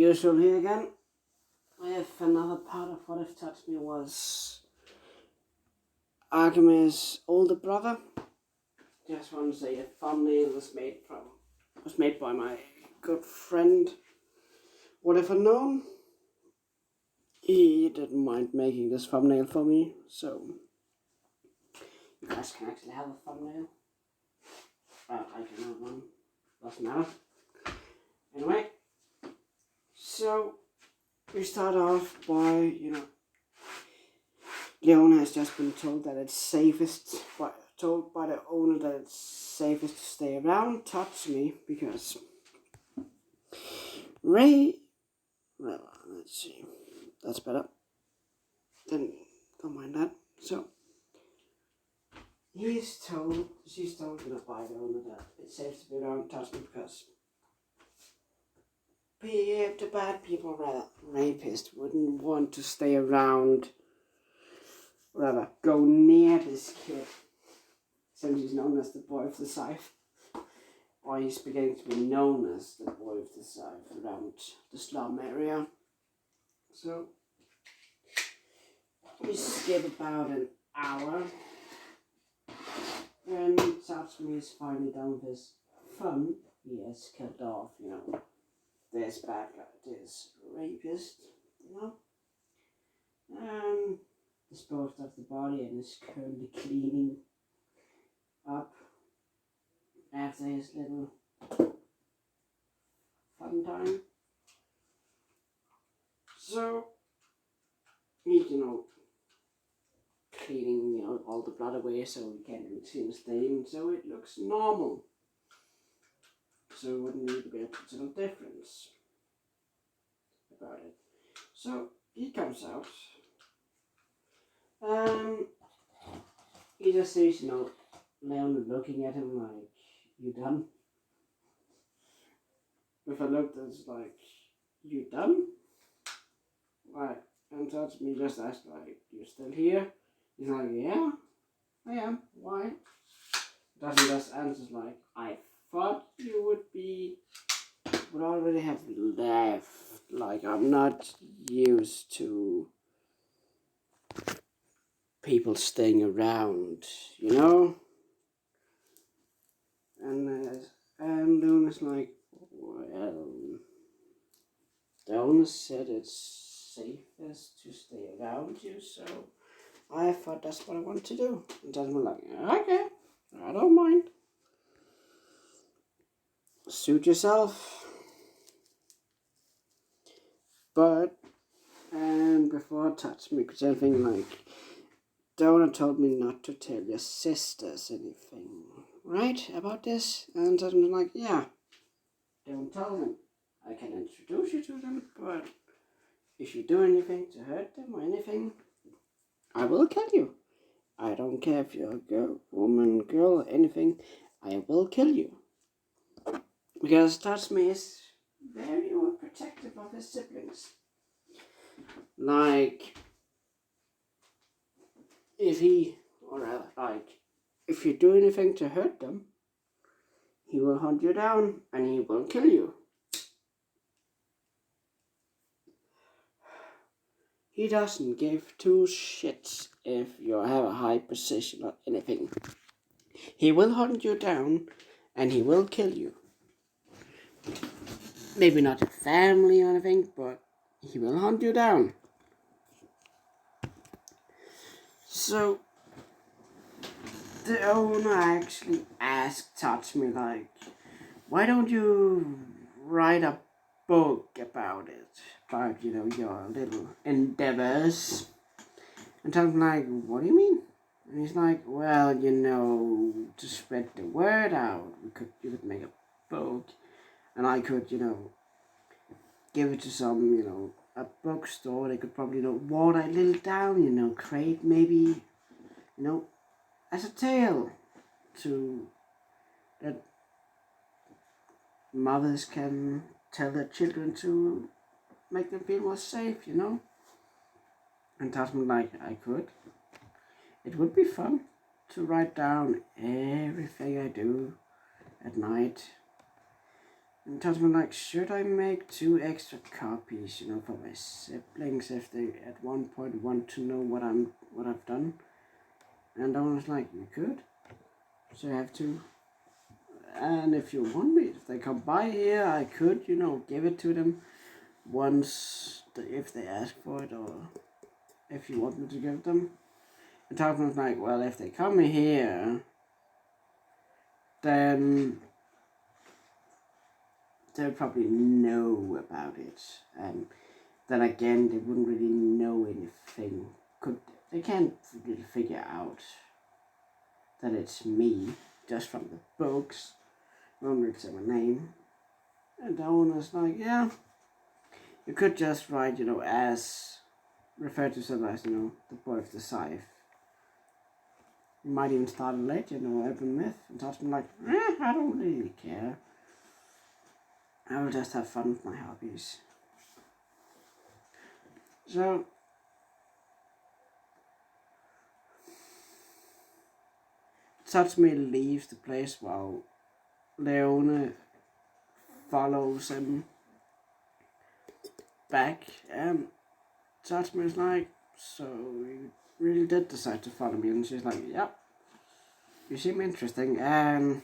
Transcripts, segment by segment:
usual here again with another part of What If Tatsumi was Akame's older brother. Just want to say the thumbnail was made by my good friend. Whatever known, he didn't mind making this thumbnail for me, so you guys can actually have a thumbnail. Well, I can have one. Doesn't matter. Anyway, so we start off by, Leona has just been told that it's safest, told by the owner that it's safest to stay around Tatsumi because Ray, well, let's see, that's better, then don't mind that. So she's told by the owner that it's safe to be around Tatsumi because the bad people, rather rapists, wouldn't want to stay around, rather go near this kid, since he's known as the boy of the scythe, or he's beginning to be known as the boy of the scythe around the slum area. So we skip about an hour, when Tatsumi is finally done with his fun. He has killed off, this bad guy, this rapist, disposed of the body and is currently cleaning up after his little fun time. So he's, cleaning, all the blood away so we can't even see him stain, so it looks normal. So it wouldn't need to be a total difference about it. So he comes out. He just sees, Leon looking at him like, you done? With a look that's like, you done? Right, and Tatsumi just asked like, you still here? He's like, yeah, I am. Why? Doesn't just answers like, I thought you would already have left. Like, I'm not used to people staying around, And Luna's like, well, the owner said it's safest to stay around you, so I thought that's what I want to do. And Jasmine's like, okay, I don't mind. Suit yourself. But, before Tatsumi could say anything, like, Donna told me not to tell your sisters anything, right, about this? And Tatsumi was like, yeah, don't tell them. I can introduce you to them, but if you do anything to hurt them or anything, I will kill you. I don't care if you're a girl, woman, girl, or anything, I will kill you. Because Tatsumi is very protective of his siblings. Like, if you do anything to hurt them, he will hunt you down and he will kill you. He doesn't give two shits if you have a high position or anything. He will hunt you down and he will kill you. Maybe not your family or anything, but he will hunt you down. So the owner actually asked Tatsumi, like, why don't you write a book about it? About, your little endeavors. And Tatsumi like, what do you mean? And he's like, well, to spread the word out, you could make a book, and I could, give it to some, a bookstore. They could probably, water it a little down, create maybe, as a tale to that mothers can tell their children to make them feel more safe, And Tatsumi like, I could. It would be fun to write down everything I do at night. And Tatsumi like, should I make 2 extra copies, for my siblings if they at one point want to know what I've done? And I was like, you could. So you have to. And if you want me, if they come by here, I could, give it to them once if they ask for it, or if you want me to give them. And Tatsumi was like, well, if they come here, then they'll probably know about it, and then again, they wouldn't really know anything. They can't really figure out that it's me just from the books. Won't really say my name. And the owner's like, yeah, you could just write, as refer to yourself as, the boy of the scythe. You might even start a legend or urban myth, and Tatsumi like, I don't really care. I will just have fun with my hobbies. So, Tatsumi leaves the place while Leone follows him back, and Tatsumi's like, so you really did decide to follow me? And she's like, yep, you seem interesting, and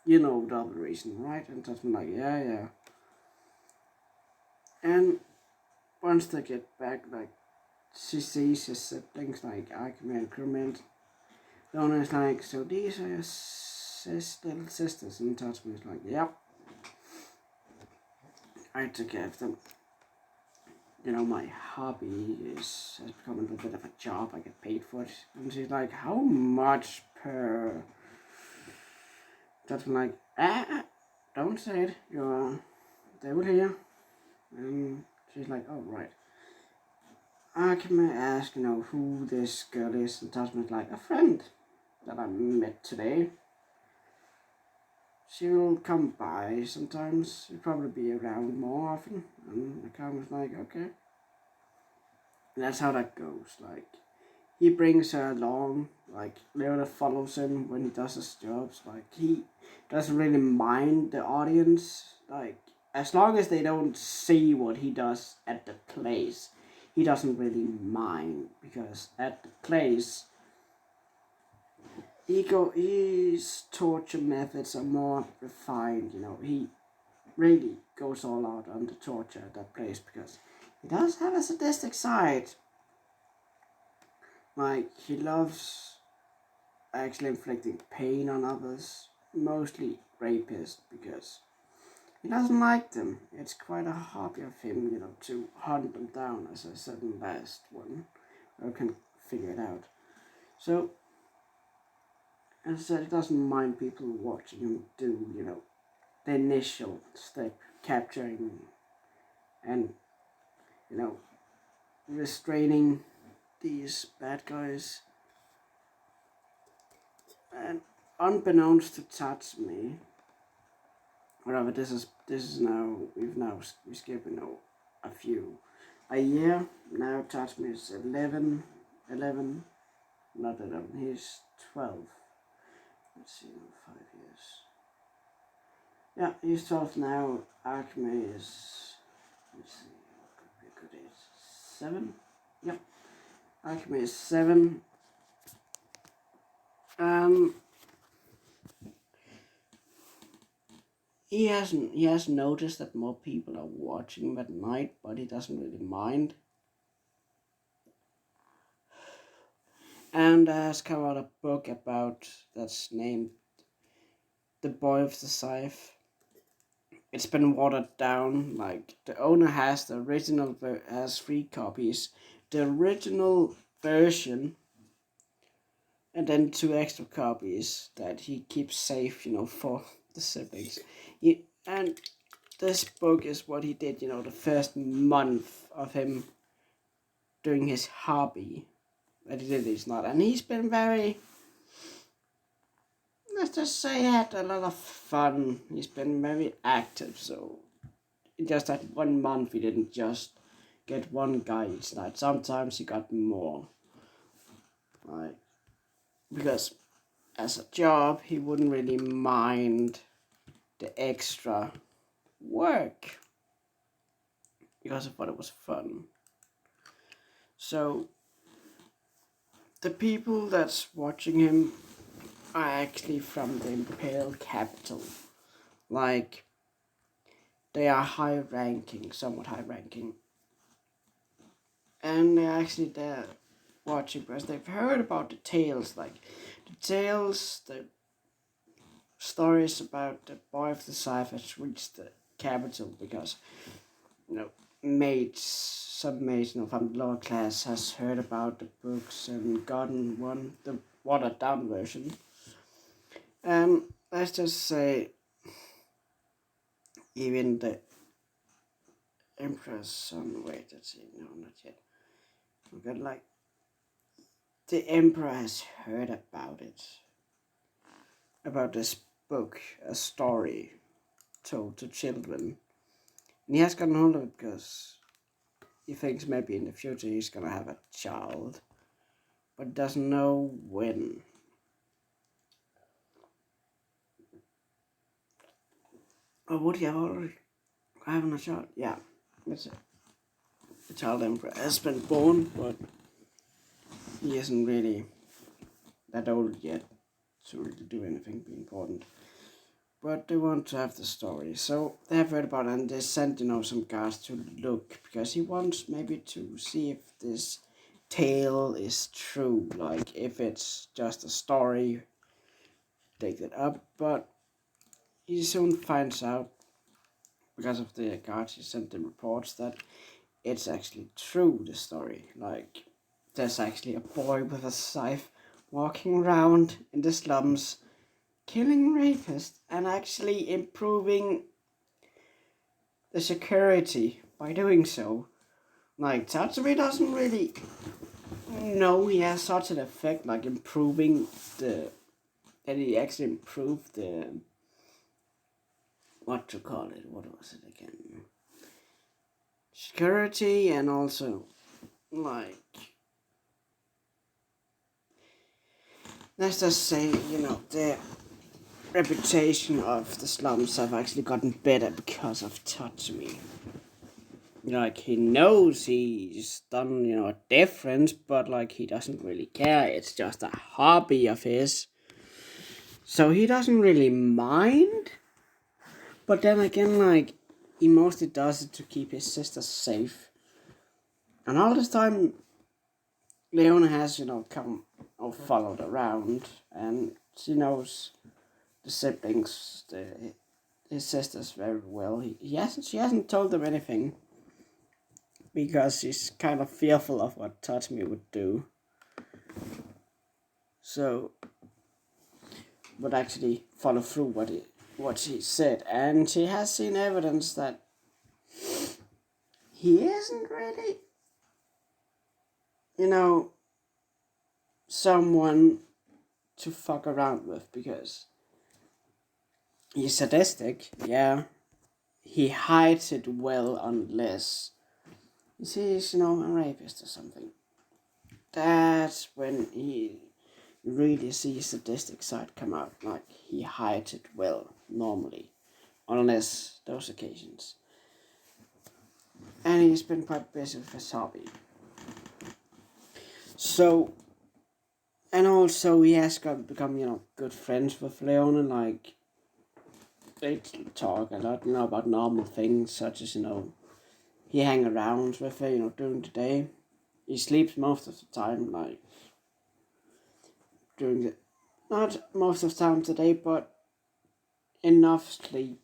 you know the other reason, right? And Tatsumi's like, yeah. And once they get back, like, she sees his siblings, like Akame and Crement. Leona's like, so these are your little sisters? And Tatsumi's like, yep, I took care of them. My hobby has become a little bit of a job. I get paid for it. And she's like, how much per? That's like, don't say it. They will hear. And she's like, oh, right. Can I ask, who this girl is? And Tasman's like, a friend that I met today. She'll come by sometimes. She'll probably be around more often. And Akame's like, okay. And that's how that goes. Like, he brings her along. Like, Leona follows him when he does his jobs. Like, he doesn't really mind the audience. Like, as long as they don't see what he does at the place, he doesn't really mind. Because at the place, his torture methods are more refined. He really goes all out on the torture at that place because he does have a sadistic side. Like, he loves actually inflicting pain on others, mostly rapists, because he doesn't like them. It's quite a hobby of him, to hunt them down, as I said in the last one. I can figure it out. So, as I said, he doesn't mind people watching him do, the initial step, capturing and, restraining these bad guys. And unbeknownst to Tatsumi, whatever, this is now, we skip, a year. Now Tatsumi is 11, not 11, he's 12. Let's see, 5 years. Yeah, he's 12 now. Akame is, let's see, could be a good age, 7? Yep. Akame is 7. He has noticed that more people are watching him at night, but he doesn't really mind. And has come out a book about that's named The Boy of the Scythe. It's been watered down. Like, the owner has the original has 3 copies, the original version, and then 2 extra copies that he keeps safe, for the siblings. And this book is what he did, the first month of him doing his hobby. That he did this not, and he's been very, let's just say, had a lot of fun. He's been very active, so just that 1 month he didn't just get 1 guy each night. Sometimes he got more. Like, because as a job, he wouldn't really mind the extra work because I thought it was fun. So the people that's watching him are actually from the imperial capital. Like, they are high ranking, somewhat high ranking. And they're actually there watching because they've heard about the tales, the stories about the boy of the Scythe has reached the capital because, some maids, from the lower class has heard about the books and gotten the watered down version. And let's just say, even the Emperor's son, wait, let's see, no, not yet. Okay, the Emperor has heard about it. About this book, a story told to children. And he has gotten hold of it because he thinks maybe in the future he's gonna have a child, but doesn't know when. Or would he have already having a child? Yeah, that's it. The child emperor has been born, but he isn't really that old yet to really do anything important. But they want to have the story, so they have heard about it, and they sent some guards to look because he wants maybe to see if this tale is true, like if it's just a story, take it up. But he soon finds out because of the guards. He sent them reports that it's actually true, the story. Like, there's actually a boy with a scythe walking around in the slums, killing rapists and actually improving the security by doing so. Like, Tatsumi doesn't really know he has such an effect, like improving that he actually improved what was it again? Security, and also, like, let's just say, the reputation of the slums have actually gotten better because of Tatsumi. Like, he knows he's done, a difference, but, like, he doesn't really care. It's just a hobby of his. So he doesn't really mind. But then again, like, he mostly does it to keep his sisters safe. And all this time, Leona has, come or followed around, and she knows the siblings, his sisters very well. She hasn't told them anything because she's kind of fearful of what Tatsumi would do. So, would actually follow through what she said, and she has seen evidence that he isn't really, someone to fuck around with, because he's sadistic, yeah. He hides it well unless he sees, a rapist or something. That's when he really sees sadistic side come out. Like, he hides it well, normally. Unless those occasions. And he's been quite busy with his hobby. So, and also he has become, good friends with Leona. Like, they talk a lot, about normal things, such as, he hang around with her, during the day. He sleeps most of the time, like, not most of the time today, but enough sleep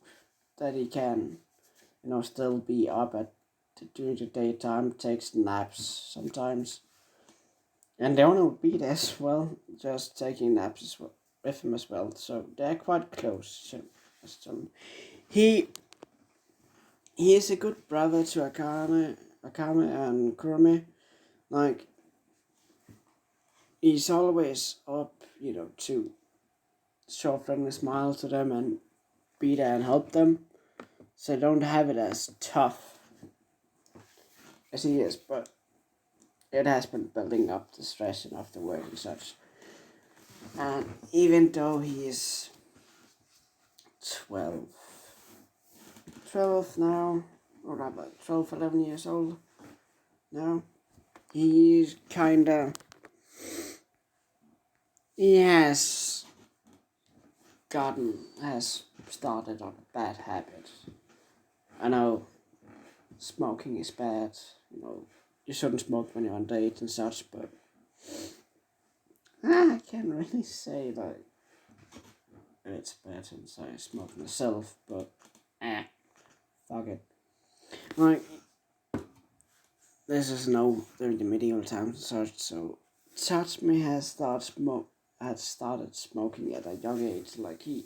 that he can, still be up during the daytime, takes naps sometimes. And Leona would be there as well, just taking naps with him as well. So they're quite close. So he is a good brother to Akame and Kurome. Like, he's always up, to show a friendly smile to them and be there and help them. So they don't have it as tough as he is, but it has been building up the stress and after work and such. And even though he is 12, 12 now, or about 12, 11 years old now. He's kinda, he has started on a bad habit. I know smoking is bad, you shouldn't smoke when you're on dates and such, but I can't really say like it's bad since I smoke myself, but fuck it. Like, this is no during the medieval times and such, so Tatsumi had started smoking at a young age. Like he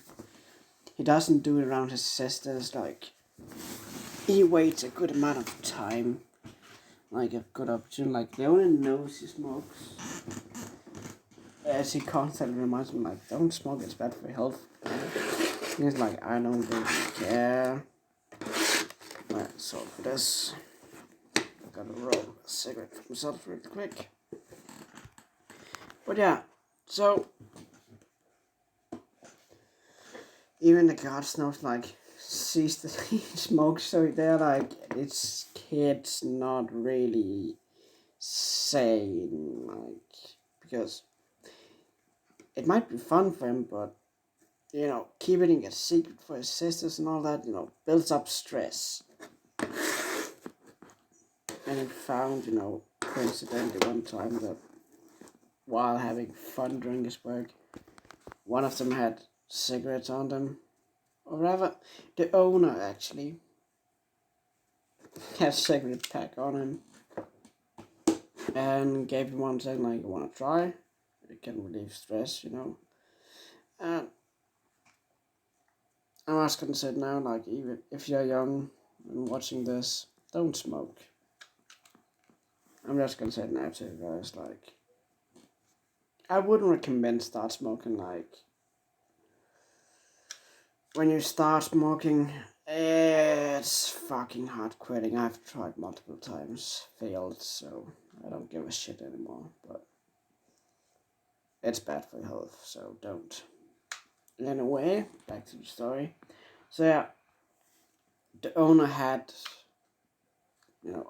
doesn't do it around his sisters. Like he waits a good amount of time, like a good opportunity. Like Leona knows he smokes, as he constantly reminds me, like, don't smoke, it's bad for your health. He's like, I don't really care. Alright, so for this, I gotta roll a cigarette for myself real quick. But yeah, so even the guards knows, like, sees that he smokes, so they're like, it's kids not really saying, like, because it might be fun for him, but keeping a secret for his sisters and all that, builds up stress. And he found, coincidentally one time that while having fun during his work, one of them had cigarettes on them. Or rather, the owner actually had a cigarette pack on him. And gave him one saying, like, you want to try? It can relieve stress, And I'm just gonna say now, like, even if you're young and watching this, don't smoke. I'm just gonna say it now to you guys, like, I wouldn't recommend start smoking, like, when you start smoking, it's fucking hard quitting. I've tried multiple times, failed, so I don't give a shit anymore, but it's bad for your health, so don't. Anyway, back to the story. So yeah, the owner had,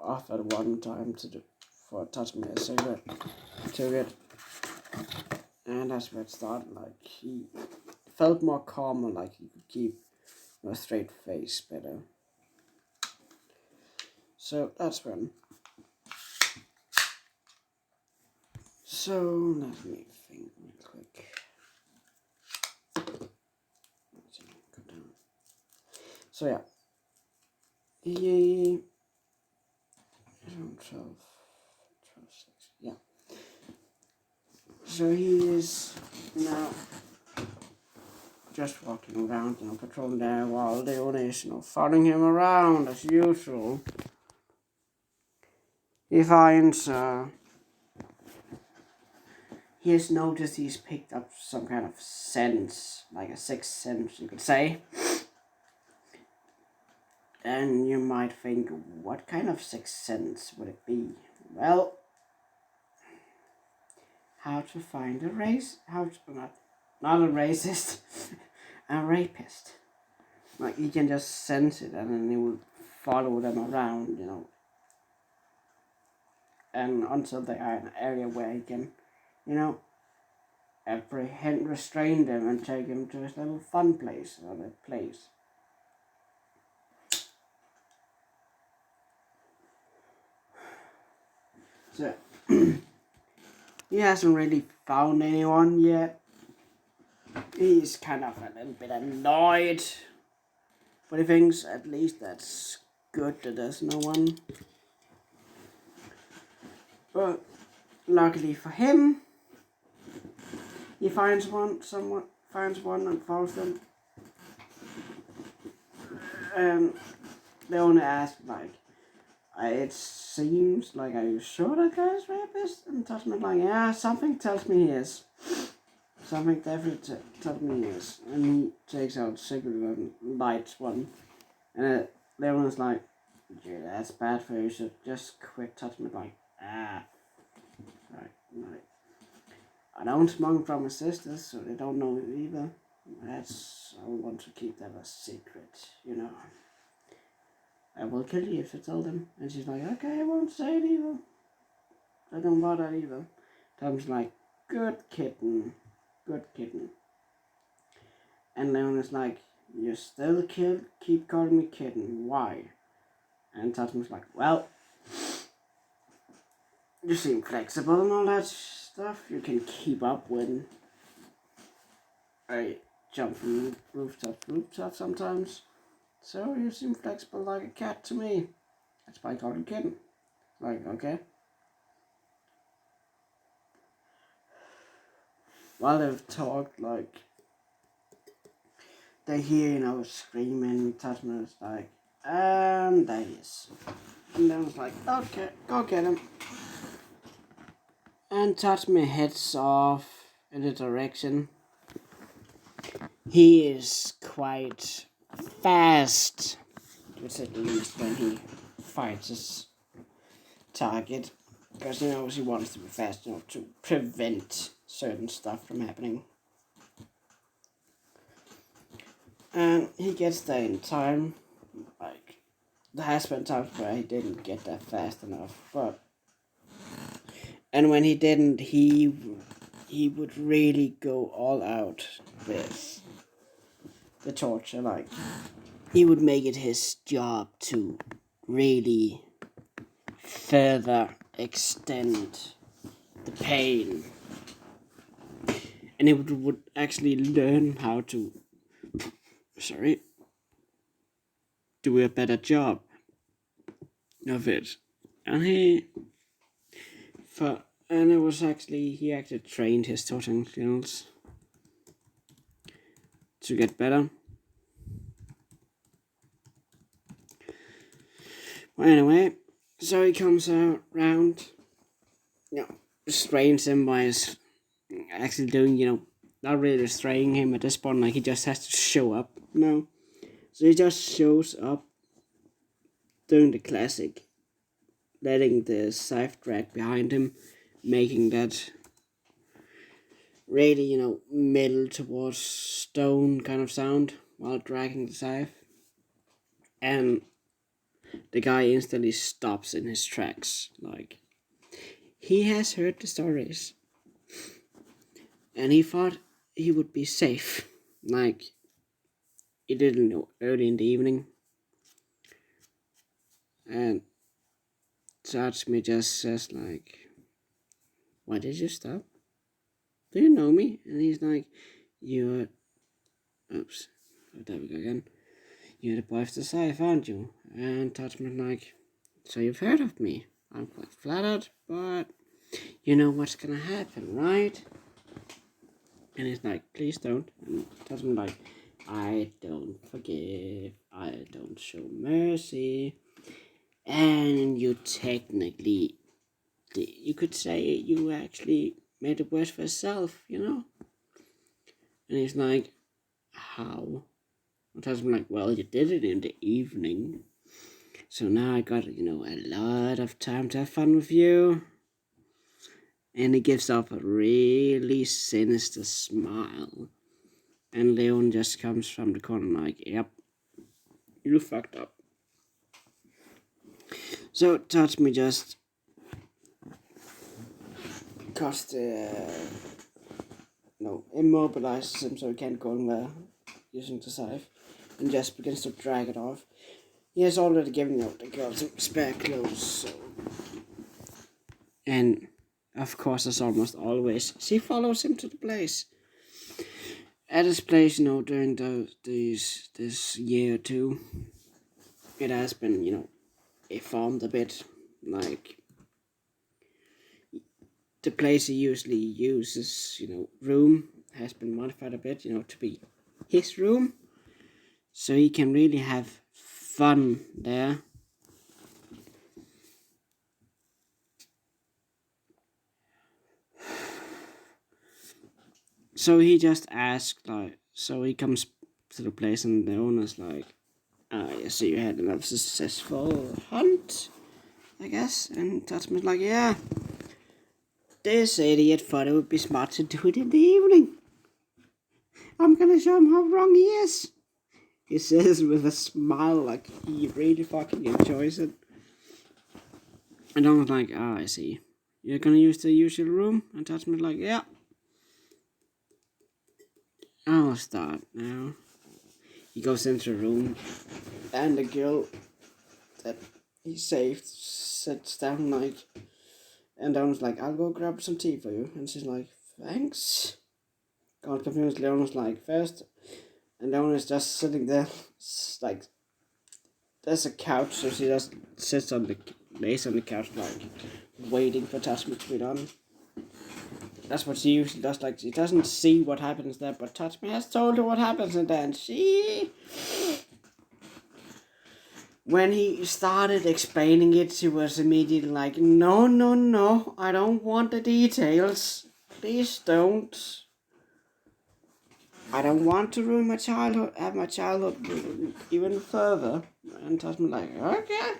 offered one time for Tatsumi a cigarette, took it, and that's where it started. Like, he felt more calm and like he could keep a straight face better. So that's when. So let me think real quick. Let's see, go down. So yeah, he 12, 6, yeah. So he is now just walking around, patrolling there while the owner is, following him around as usual. He finds, he has noticed he's picked up some kind of sense, like a sixth sense, you could say. And you might think, what kind of sixth sense would it be? Well, how to find a not a racist, a rapist. Like, you can just sense it and then you will follow them around, and until they are in an area where he can, apprehend, restrain them and take them to his little fun place or that place. So, he hasn't really found anyone yet. He's kind of a little bit annoyed, but he thinks at least that's good that there's no one. But luckily for him, he finds one and follows them. And they only ask, like, it seems like, are you sure that guy's rapist? And Tatsumi like, yeah, something tells me he is. Something definitely tells me he is. And he takes out a cigarette and lights one. And Leon's like, yeah, that's bad for you, you should just quit. Tatsumi like, right. I don't smoke from my sisters, so they don't know it either. I want to keep that a secret, I will kill you if you tell them. And she's like, okay, I won't say it either. I don't want that either. Tom's like, good kitten. Good kitten. And Leona's like, you still keep calling me kitten. Why? And Tatsumi's like, well, you seem flexible and all that stuff. You can keep up when I jump from rooftop to rooftop sometimes. So you seem flexible like a cat to me. That's why I call you kitten. Like, okay. While they've talked, like, they hear, screaming. Tatsumi's like, there he is. And then it's like, okay, go get him. And Tatsumi heads off in the direction. He is quite fast, to say the least, when he fights his target. Because, he wants to be fast, to prevent certain stuff from happening. And he gets there in time. Like, there has been times where he didn't get there fast enough, and when he didn't, he would really go all out with the torture. Like, he would make it his job to really further extend the pain, and he would actually learn how to do a better job of it. And he actually trained his torturing skills to get better. Well, anyway, so he comes around, restrains him by actually doing, not really restraining him at this point. Like, he just has to show up. No, so he just shows up, doing the classic, letting the scythe drag behind him, making that really, metal towards stone kind of sound while dragging the scythe. And the guy instantly stops in his tracks. Like, he has heard the stories. And he thought he would be safe. Like, he didn't know, early in the evening. And Tatsumi just says, like, why did you stop? Do you know me? And he's like, there we go again. You're the boy of the scythe, aren't you? And Tatsumi's like, so you've heard of me. I'm quite flattered, but you know what's gonna happen, right? And he's like, please don't. And Tatsumi's like, I don't forgive. I don't show mercy. And you technically, you could say you actually made it worse for yourself, And he's like, how? And Tatsumi's like, well, you did it in the evening. So now I got, a lot of time to have fun with you. And he gives off a really sinister smile. And Leon just comes from the corner like, yep, you fucked up. So Tatsumi just immobilizes him so he can't go anywhere using the scythe. And just begins to drag it off. He has already given the girl some spare clothes, so... And, of course, as almost always, she follows him to the place. At his place, during this year or two, it has been, reformed a bit. Like, the place he usually uses, room, has been modified a bit, to be his room. So he can really have fun there. So he just asked, so he comes to the place and the owner's like, I see you had another successful hunt, I guess. And Tatsumi's like, yeah, this idiot thought it would be smart to do it in the evening. I'm gonna show him how wrong he is. he says with a smile, like he really fucking enjoys it. And I was like, I see. You're gonna use the usual room? And Tatsumi's like, yeah. I'll start now. He goes into the room, and the girl that he saved sits down like, and Donna's like, I'll go grab some tea for you. And she's like, thanks. God confused, Leona's like, first. And Donna's just sitting there, like, there's a couch, so she just lays on the couch, like, waiting for Tatsumi to be done. That's what she usually does, like, she doesn't see what happens there, but Tatsumi has told her what happens, and then when he started explaining it, she was immediately like, no, I don't want the details. Please don't. I don't want to ruin my childhood, have my childhood even further. And Tasman like, okay,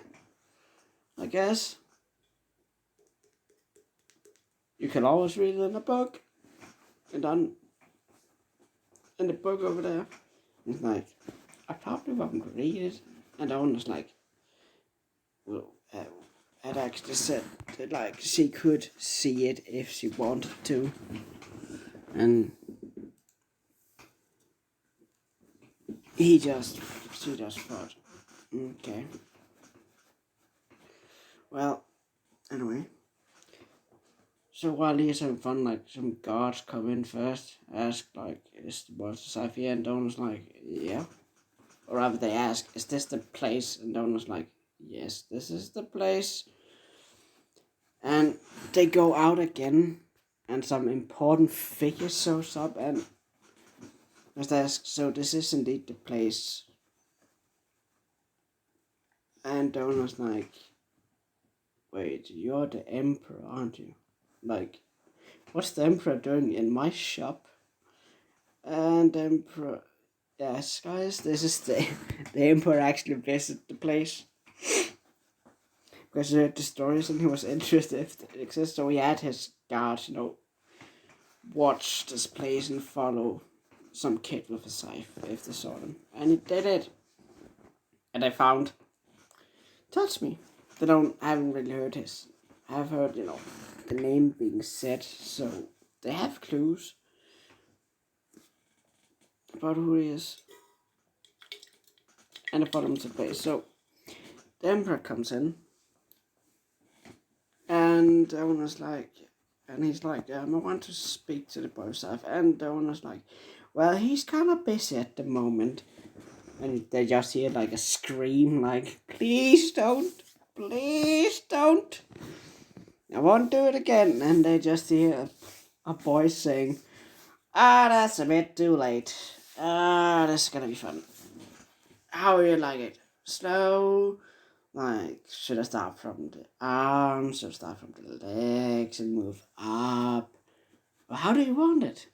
I guess. You can always read it in a book. And then, in the book over there, it's like, I probably won't read it. And I was like, well, I'd actually said that, like, she could see it if she wanted to. And she just thought, okay. Well, anyway. So while he's having fun, like, some guards come in first, ask, like, is the monster safe here? And Donald's like, yeah. Or rather, they ask, is this the place? And Donald's like, yes, this is the place. And they go out again, and some important figure shows up, and just ask, so this is indeed the place. And Donald's like, wait, you're the emperor, aren't you? Like, what's the emperor doing in my shop? And the emperor, yes, guys, this is the emperor actually visited the place. Because he heard the stories and he was interested if it exists. So he had his guards, watch this place and follow some kid with a scythe if they saw them. And he did it. And they found Tatsumi. I haven't really heard his. I've heard, the name being said, so they have clues about who he is. And they follow him to the place. So the emperor comes in. And the owner's like, and he's like, I want to speak to the boy staff. And the owner's like, well, he's kind of busy at the moment. And they just hear like a scream, like, please don't. I won't do it again. And they just hear a voice saying, that's a bit too late. This is gonna be fun. How do you like it? Slow? Like, should I start from the arms? Should I start from the legs and move up? Or how do you want it?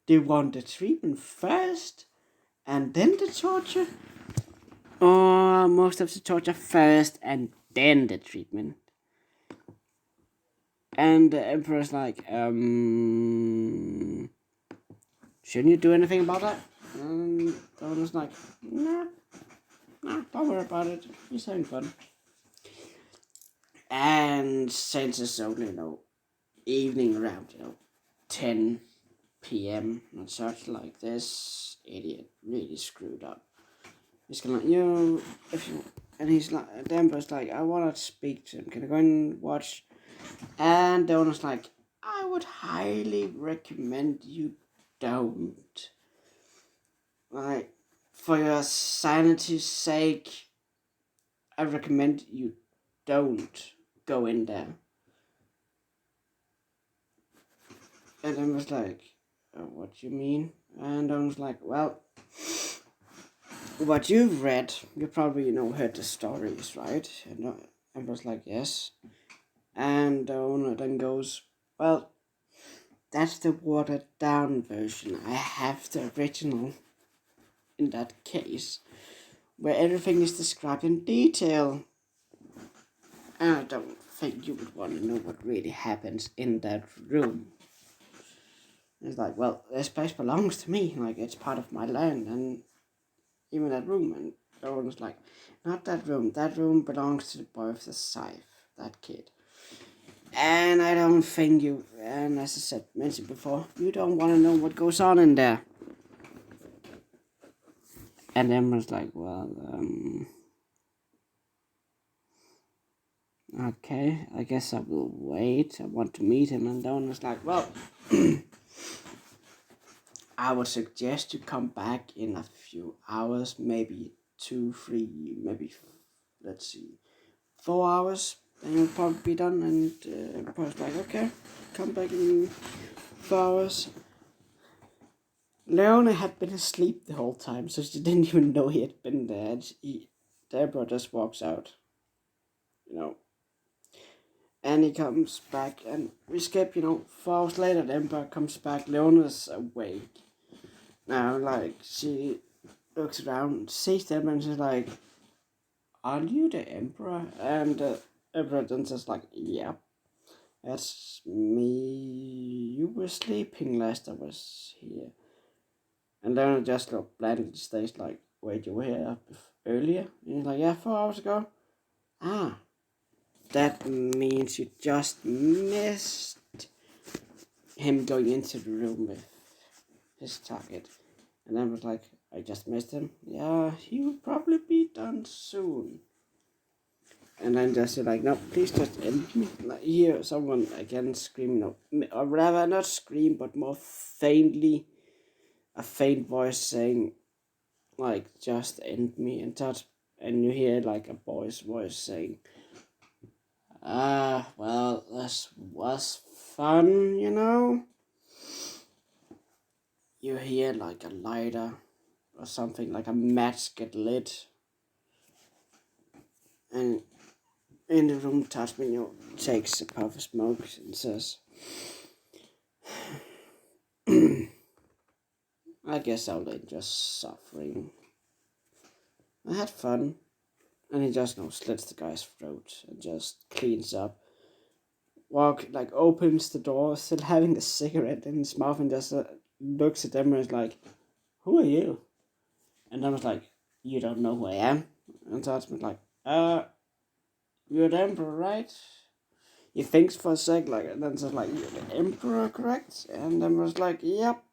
Do you want the treatment first and then the torture? Or most of the torture first and then the treatment? And the emperor's like, shouldn't you do anything about that? And the owner's like, nah, don't worry about it. He's having fun. And since it's only, evening around, 10 p.m. and such, like, this idiot really screwed up. He's gonna, and he's like, the emperor's like, I want to speak to him. Can I go and watch? And the owner's like, I would highly recommend you don't. Like, for your sanity's sake, I recommend you don't go in there. And I was like, what do you mean? And I was like, well, what you've read, you probably, heard the stories, right? And I was like, yes. And the owner then goes, well, that's the watered down version. I have the original in that case, where everything is described in detail. And I don't think you would want to know what really happens in that room. It's like, well, this place belongs to me. Like, it's part of my land. And even that room, and Leona was like, not that room. That room belongs to the boy with the scythe, that kid. And I don't think you, and as I said, mentioned before, you don't want to know what goes on in there. And Emma was like, well, okay, I guess I will wait. I want to meet him. And Leona was like, well, I would suggest you come back in a few hours, maybe 2, 3, maybe, let's see, 4 hours. Then you'll probably be done. And I was like, okay, come back in 4 hours. Leona had been asleep the whole time, so she didn't even know he had been there. And Deborah just walks out, you know. And he comes back, and we skip, 4 hours later, the Emperor comes back. Leona's awake. Now, like, she looks around, sees them, and she's like, are you the Emperor? And the Emperor then says like, yeah, that's me. You were sleeping last I was here. And then it just looked blankly stays like, wait, you were here earlier? And he's like, yeah, 4 hours ago. Ah, that means you just missed him going into the room with his target. And I was like, I just missed him. Yeah, he will probably be done soon. And then just like, no, please just end me. Like, hear someone again scream, or rather not scream, but more faintly, a faint voice saying, like, just end me. And you hear like a boy's voice saying, well, this was fun, You hear like a lighter or something, like a match get lit. And in the room, Tatsumi takes a puff of smoke and says, I guess I'll enjoy suffering. I had fun. And he just slits the guy's throat and just cleans up. Opens the door, still having the cigarette in his mouth, and just looks at them and is like, who are you? And then was like, you don't know who I am? And Tatsumi like, you're the Emperor, right? He thinks for a sec, and then says like, you're the Emperor, correct? And then was like, yep,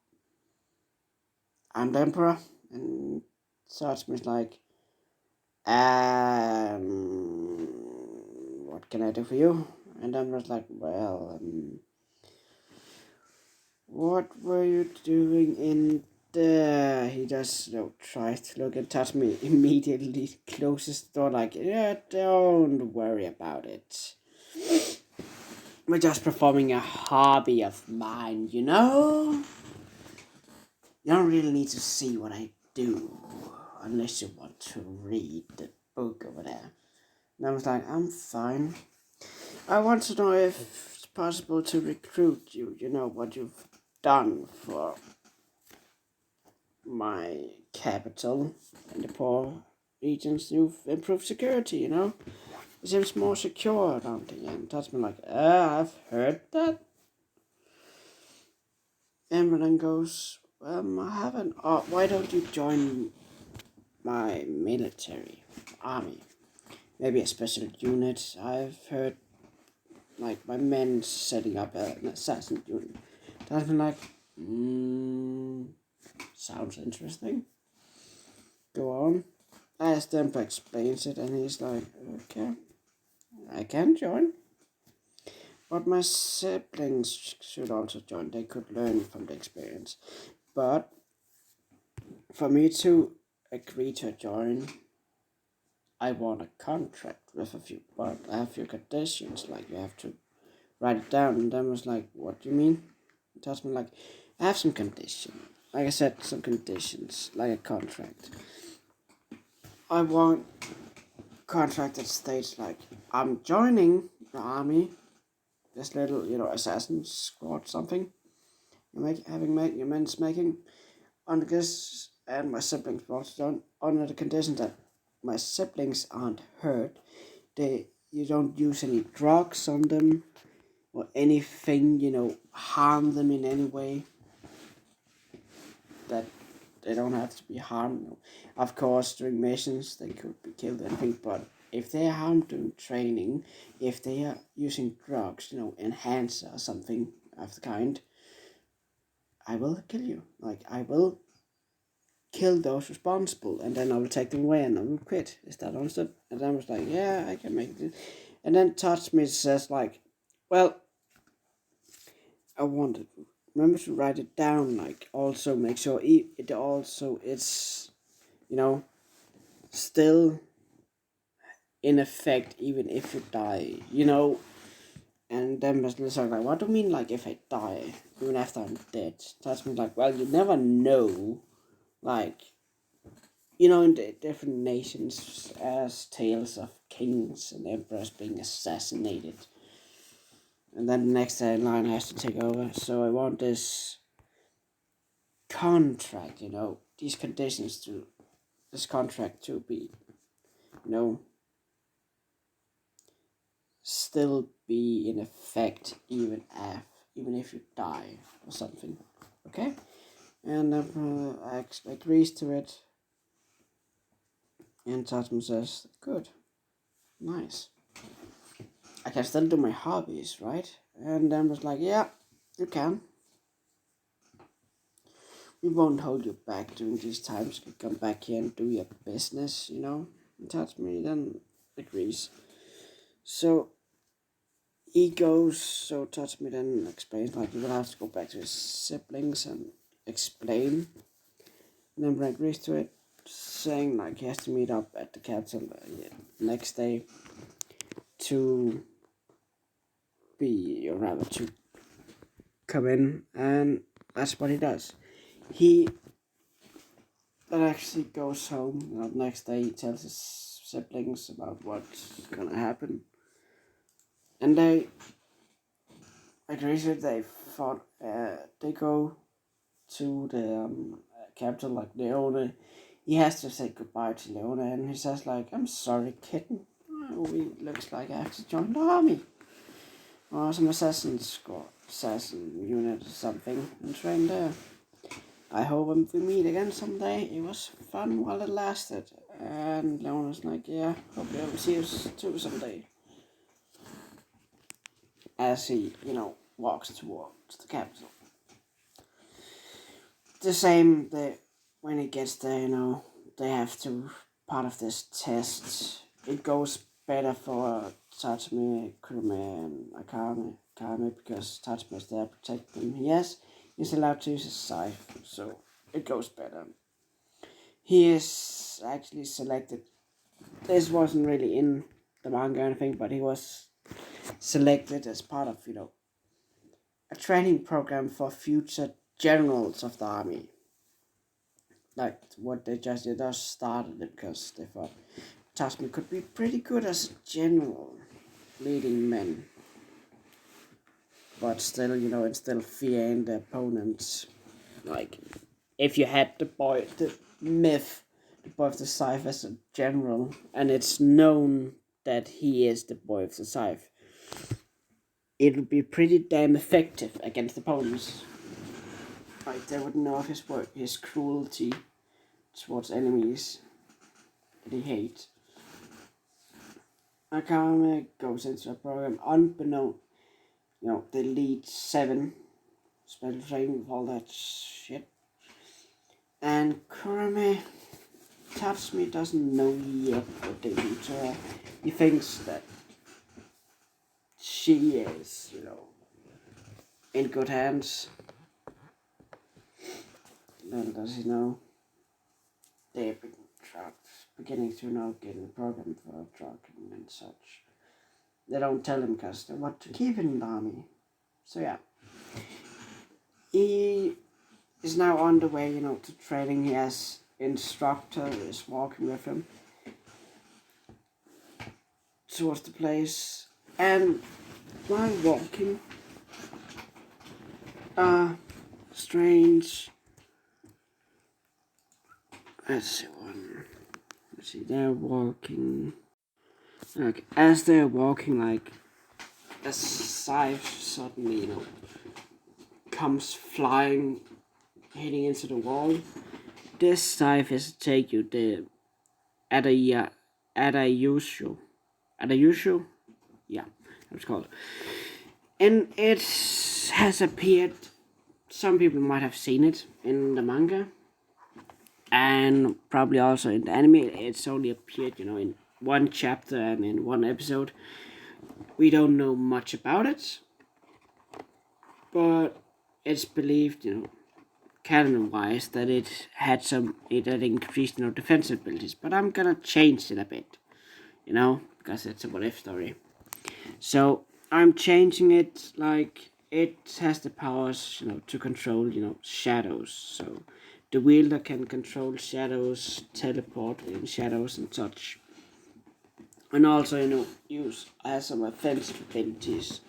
I'm the Emperor. And Tatsumi's like, what can I do for you? And then was like, well, what were you doing in there? He just, tries to look and touch me, immediately closes the door like, yeah, don't worry about it. We're just performing a hobby of mine, You don't really need to see what I do, unless you want to read the book over there. And I was like, I'm fine. I want to know if it's possible to recruit you, what you've done for my capital and the poor regions. You've improved security, It seems more secure around the end. That's me like, I've heard that. And then goes, I haven't, why don't you join my military army? Maybe a special unit. I've heard like my men setting up an assassin unit. That's been like, sounds interesting. Go on. As Dempa explains it, and he's like, okay, I can join. But my siblings should also join. They could learn from the experience. But for me to agree to join, I want a contract with but I have a few conditions, like you have to write it down. And then was like, what do you mean? He tells me like, I have some conditions. Like I said, some conditions, like a contract. I want a contract that states like, I'm joining the army, this little, assassin squad something. Your men's making, under this, and my siblings will also join, under the condition that my siblings aren't hurt. You don't use any drugs on them, or anything, harm them in any way that they don't have to be harmed. No. Of course, during missions they could be killed and anything, but if they are harmed during training, if they are using drugs, enhancer or something of the kind, I will kill you. Like, I will kill those responsible, and then I will take them away and I will quit. Is that understood? And then I was like, yeah, I can make it. And then Tatsumi says like, well, I wanted remember to write it down. Like, also make sure it's still in effect even if you die. And then was like, what do you mean, like, if I die even after I'm dead? Tatsumi like, well, you never know, like. In the different nations, as tales of kings and emperors being assassinated. And then the next line has to take over. So I want this contract, these conditions to this contract to be, still be in effect even if you die or something. Okay? And X agrees to it. And Tatsumi says, good, nice. I can still do my hobbies, right? And then was like, yeah, you can. We won't hold you back during these times. You can come back here and do your business, And Tatsumi then agrees. So he goes, so Tatsumi then explains, like, he will have to go back to his siblings and explain. And then Brent agrees to it, saying, like, he has to meet up at the capital next day to come in, and that's what he does. He then actually goes home. Next day, he tells his siblings about what's gonna happen, and they agree that they go to the capital. Like, Leone, he has to say goodbye to Leone, and he says like, "I'm sorry, kitten. It looks like I have to join the army or some assassin unit or something, and train there. I hope we meet again someday. It was fun while it lasted." And Leon was like, yeah, hope we'll see you too someday. As he, walks towards the capital. The same, when he gets there, they have to, part of this test, it goes better for Tatsumi, Kurame, and Akame, because Tatsumi is there to protect them. Yes, he's allowed to use his scythe, so it goes better. He is actually selected. This wasn't really in the manga or anything, but he was selected as part of, a training program for future generals of the army. Like, what they just started it because they thought Tatsumi could be pretty good as a general, leading men. But still, instill fear in the opponents. Like, if you had the boy of the scythe as a general, and it's known that he is the boy of the scythe, it would be pretty damn effective against opponents. Like, they would know of his cruelty towards enemies that he hates. Akame goes into a program unbeknown. They lead 7 special training with all that shit. And Kurame, Tatsumi doesn't know yet what they do to her. He thinks that she is, in good hands. Little does he know, they've been beginning to get in the program for trucking and such. They don't tell him because they want to keep him in the army. So yeah. He is now on the way, to training. He has instructor is walking with him towards the place. And while walking, strange. Let's see, they're walking. Like, as they're walking, like, a scythe suddenly, comes flying, hitting into the wall. this scythe is to take you the Adayushu. Adayushu? Yeah, that's called. And it has appeared, some people might have seen it in the manga, and probably also in the anime. It's only appeared, in one chapter and in one episode. We don't know much about it, but it's believed, canon-wise, that it had it had increased, defensive abilities. But I'm gonna change it a bit, because it's a what-if story. So I'm changing it, like, it has the powers, to control, shadows. So the wielder can control shadows, teleport in shadows and such. And also, has some offensive abilities.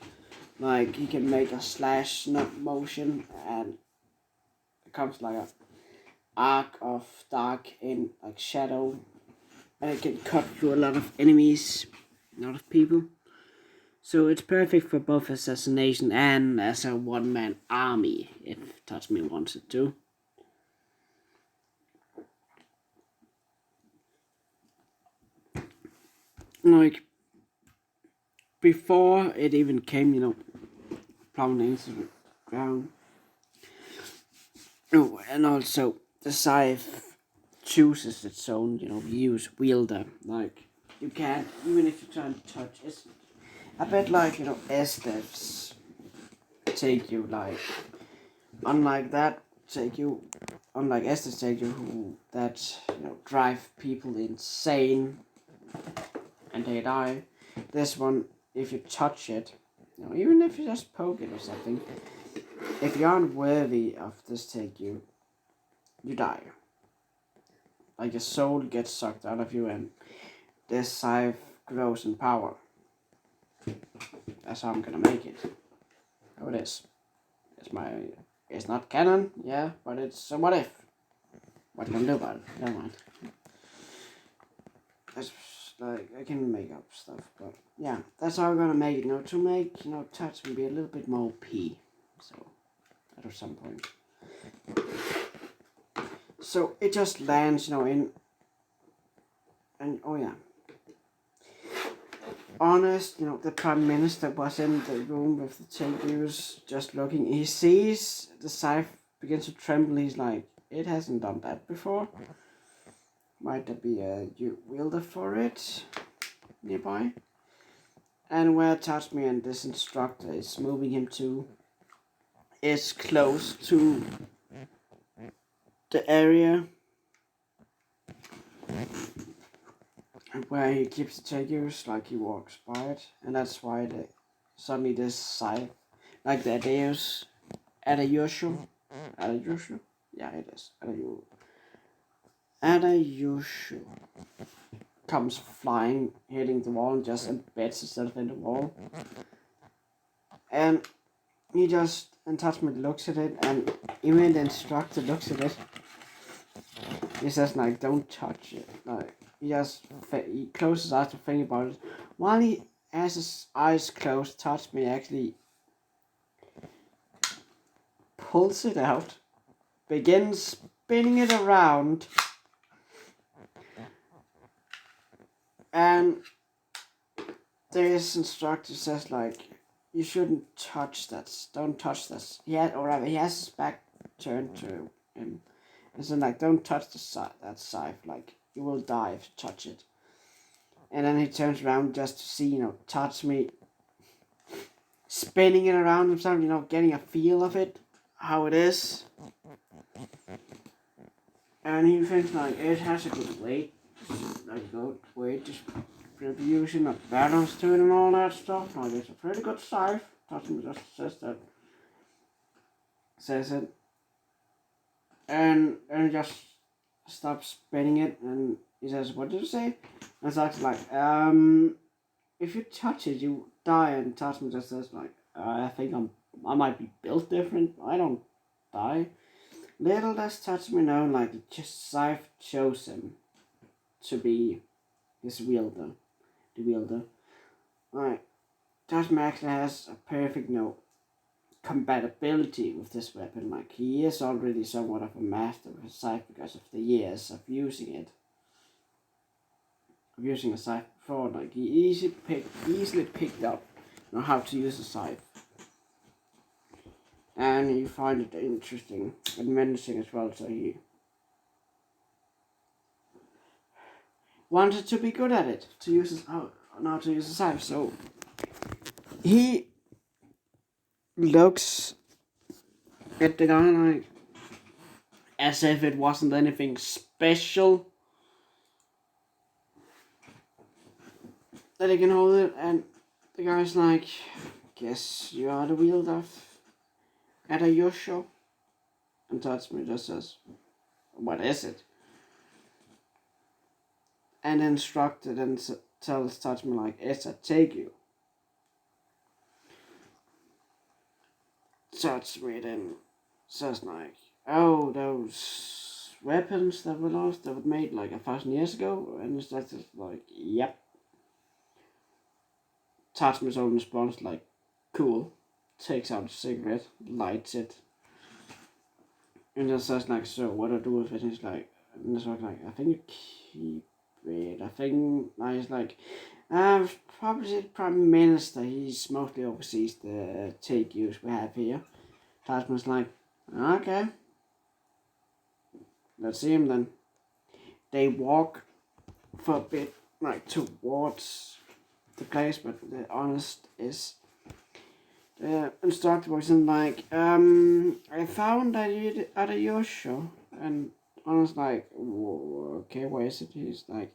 Like, he can make a slash motion, and it comes like a arc of dark in, like, shadow. And it can cut through a lot of enemies, a lot of people. So it's perfect for both assassination and as a one-man army, if Tatsumi wants it to. Like, before it even came, plowing into the ground. Oh, and also, the scythe chooses its own, wielder. Like, you can't, even if you try and touch it, a bit like, Esthev's take you, like, unlike Esthev's take you, who, that, drive people insane, and they die. This one, if you touch it, even if you just poke it or something, if you aren't worthy of this take you die. Like, your soul gets sucked out of you, and this scythe grows in power. That's how I'm gonna make it. How it is. It's not canon, yeah, but it's a what if. What can I do about it? Never mind. That's like, I can make up stuff, but yeah, that's how I'm gonna make it, to make, Tatsumi be a little bit more OP. So, at some point. So, it just lands, in, and, oh yeah. Honest, the Prime Minister was in the room with the Tenryus, just looking. He sees the scythe begins to tremble. He's like, it hasn't done that before. Might there be a wielder for it nearby? And where Tatsumi and this instructor is moving him to is close to the area where he keeps the Tenryus, like he walks by it, and that's why suddenly this scythe, like the Adayushu, yeah, it is, Adayushu comes flying, hitting the wall, and just embeds itself in the wall. And Tatsumi looks at it, and even the instructor looks at it. He says, like, don't touch it. Like, he closes his eyes to think about it. While he has his eyes closed, Tatsumi actually pulls it out, begins spinning it around, and this instructor says, like, you shouldn't touch that. Don't touch this. He has his back turned to him. And so, like, don't touch that scythe. Like, you will die if you touch it. And then he turns around just to see, Tatsumi spinning it around himself, getting a feel of it, how it is. And he thinks, like, it has a good weight. Like, good weight distribution, a balance to it and all that stuff. Like, it's a pretty good scythe. Tatsumi just says it. And just stops spinning it, and he says, what did you say? And it's actually like, if you touch it, you die. And Tatsumi just says, like, I think I might be built different. I don't die. Little does Tatsumi know, like, just scythe chose him to be his wielder. The wielder. Right. Tatsumi actually has a perfect compatibility with this weapon. Like, he is already somewhat of a master of his scythe because of the years of using it. Of using a scythe before. Like, he easily picked up, how to use a scythe. And he find it interesting and menacing as well, so he wanted to be good at it, to use how to use a scythe. So he looks at the guy like as if it wasn't anything special that he can hold it, and the guy's like, "Guess you are the wielder of Adayosho." And Tatsumi just says, "What is it?" And instructed and tells Tatsumi like, "It's a Taegu." Tatsumi then says like, "Oh, those weapons that were lost, that were made like 1,000 years ago?" And it's just like, "Yep." Tatsumi's own response like, "Cool." Takes out a cigarette, lights it, and just says like, "So what do I do with it?" And he's like, "I think you keep it. I think," he's like, "Probably the Prime Minister. He's mostly oversees the take use we have here." Tatsumi's like, "Okay, let's see him then." They walk for a bit, like towards the place, but the honest is the instructor was in like, "I found that you at a your show," and honest like, "Okay, where is it?" He's like,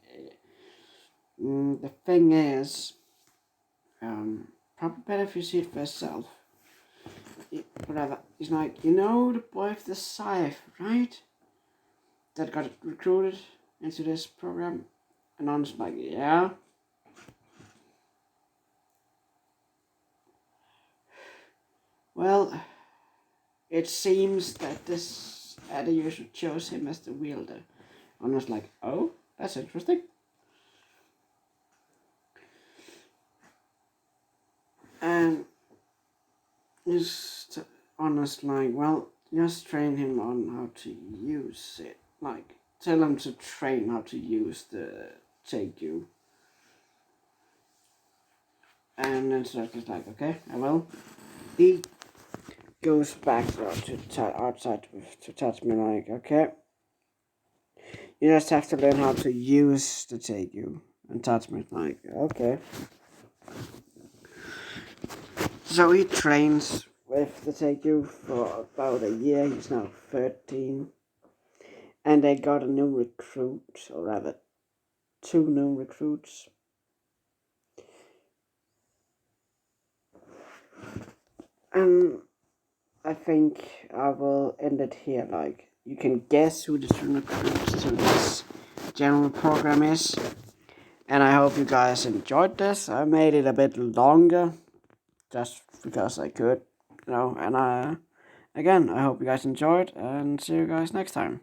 "The thing is, probably better if you see it for yourself." Whatever. He's like, "You know the boy with the scythe, right? That got recruited into this program?" And I'm just like, "Yeah." Well, it seems that this user chose him as the wielder. I'm just like, "Oh, that's interesting." And just honest like, "Well, just train him on how to use it. Like, tell him to train how to use the take you." And then Circle's like, "Okay, I will." He goes back outside to touch me like, "Okay, you just have to learn how to use the take you." And touch me like, "Okay." So he trains with the take you for about a year. He's now 13. And they got a new recruit, or rather, 2 new recruits. And I think I will end it here. Like, you can guess who the 2 recruits to this general program is. And I hope you guys enjoyed this. I made it a bit longer, just because I could, And again, I hope you guys enjoyed, and see you guys next time.